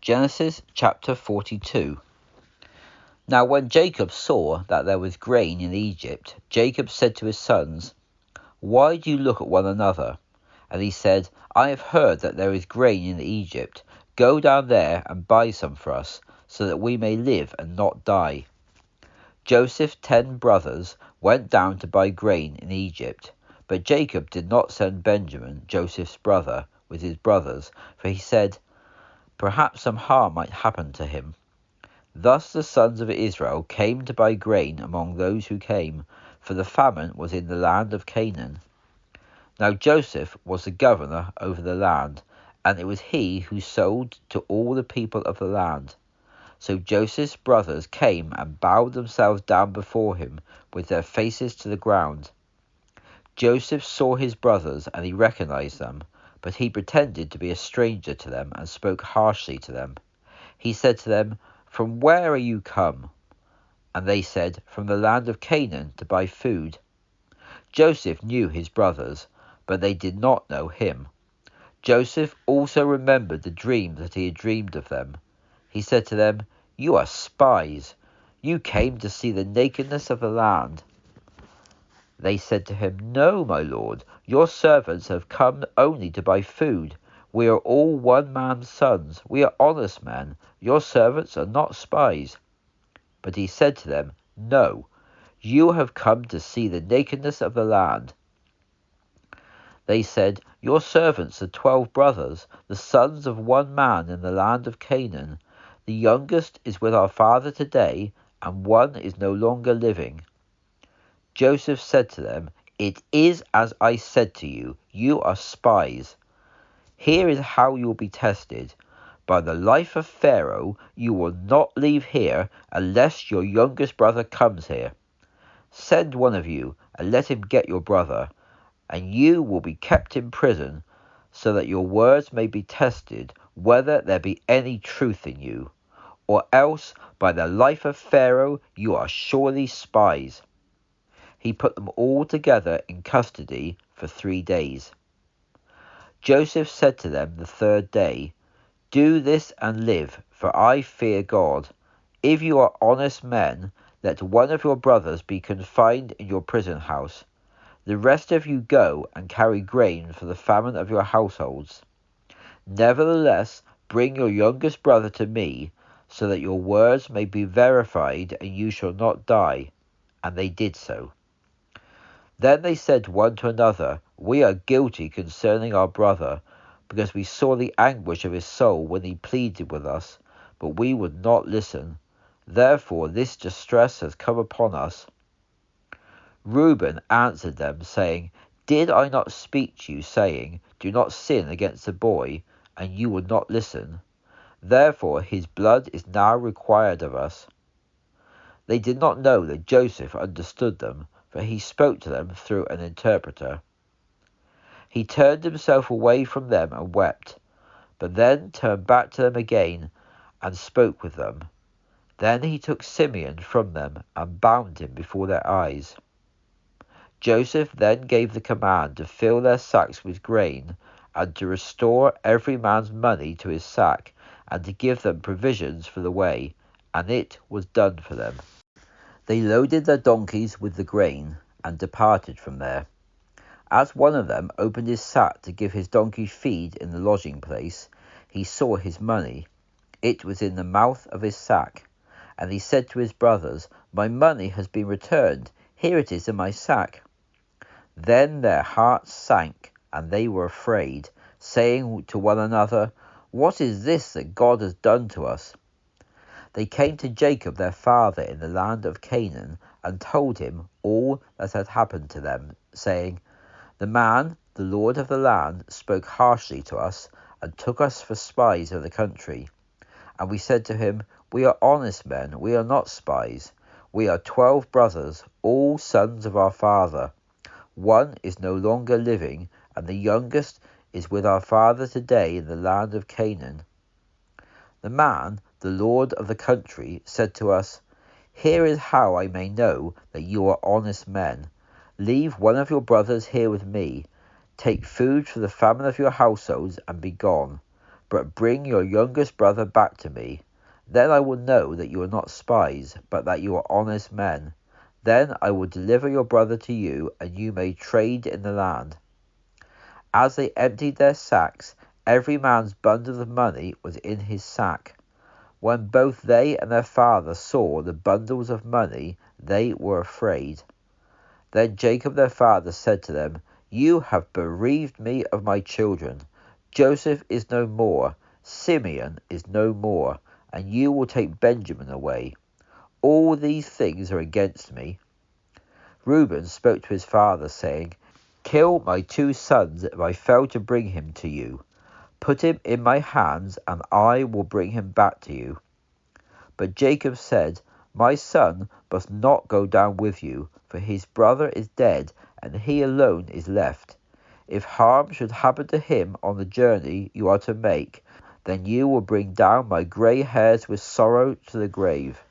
Genesis chapter 42. Now when Jacob saw that there was grain in Egypt, Jacob said to his sons, "Why do you look at one another?" And he said, "I have heard that there is grain in Egypt. Go down there and buy some for us, so that we may live and not die." Joseph's 10 brothers went down to buy grain in Egypt, but Jacob did not send Benjamin, Joseph's brother, with his brothers, for he said, "Perhaps some harm might happen to him." Thus the sons of Israel came to buy grain among those who came, for the famine was in the land of Canaan. Now Joseph was the governor over the land, and it was he who sold to all the people of the land. So Joseph's brothers came and bowed themselves down before him with their faces to the ground. Joseph saw his brothers, and he recognized them, but he pretended to be a stranger to them and spoke harshly to them. He said to them, "From where are you come?" And they said, "From the land of Canaan to buy food." Joseph knew his brothers, but they did not know him. Joseph also remembered the dream that he had dreamed of them. He said to them, "You are spies. You came to see the nakedness of the land." They said to him, "No, my lord, your servants have come only to buy food. We are all one man's sons. We are honest men. Your servants are not spies." But he said to them, "No, you have come to see the nakedness of the land." They said, "Your servants are 12 brothers, the sons of one man in the land of Canaan. The youngest is with our father today, and one is no longer living." Joseph said to them, "It is as I said to you, you are spies. Here is how you will be tested. By the life of Pharaoh, you will not leave here unless your youngest brother comes here. Send one of you and let him get your brother, and you will be kept in prison, so that your words may be tested, whether there be any truth in you. Or else, by the life of Pharaoh, you are surely spies." He put them all together in custody for 3 days. Joseph said to them the 3rd day, "Do this and live, for I fear God. If you are honest men, let one of your brothers be confined in your prison house. The rest of you go and carry grain for the famine of your households. Nevertheless, bring your youngest brother to me, so that your words may be verified and you shall not die." And they did so. Then they said one to another, "We are guilty concerning our brother, because we saw the anguish of his soul when he pleaded with us, but we would not listen. Therefore this distress has come upon us." Reuben answered them, saying, "Did I not speak to you, saying, 'Do not sin against the boy,' and you would not listen? Therefore his blood is now required of us." They did not know that Joseph understood them, for he spoke to them through an interpreter. He turned himself away from them and wept, but then turned back to them again and spoke with them. Then he took Simeon from them and bound him before their eyes. Joseph then gave the command to fill their sacks with grain, and to restore every man's money to his sack, and to give them provisions for the way, and it was done for them. They loaded their donkeys with the grain, and departed from there. As one of them opened his sack to give his donkey feed in the lodging place, he saw his money. It was in the mouth of his sack. And he said to his brothers, "My money has been returned. Here it is in my sack." Then their hearts sank, and they were afraid, saying to one another, "What is this that God has done to us?" They came to Jacob their father in the land of Canaan, and told him all that had happened to them, saying, "The man, the lord of the land, spoke harshly to us, and took us for spies of the country. And we said to him, 'We are honest men, we are not spies. We are 12 brothers, all sons of our father. One is no longer living, and the youngest is with our father today in the land of Canaan.' The man, the lord of the country, said to us, 'Here is how I may know that you are honest men. Leave one of your brothers here with me. Take food for the famine of your households and be gone. but bring your youngest brother back to me. Then I will know that you are not spies, but that you are honest men. Then I will deliver your brother to you, and you may trade in the land." As they emptied their sacks, every man's bundle of money was in his sack. When both they and their father saw the bundles of money, they were afraid. Then Jacob their father said to them, "You have bereaved me of my children. Joseph is no more, Simeon is no more, and you will take Benjamin away. All these things are against me." Reuben spoke to his father, saying, "Kill my 2 sons if I fail to bring him to you. Put him in my hands, and I will bring him back to you." But Jacob said, "My son must not go down with you, for his brother is dead, and he alone is left. If harm should happen to him on the journey you are to make, then you will bring down my grey hairs with sorrow to the grave."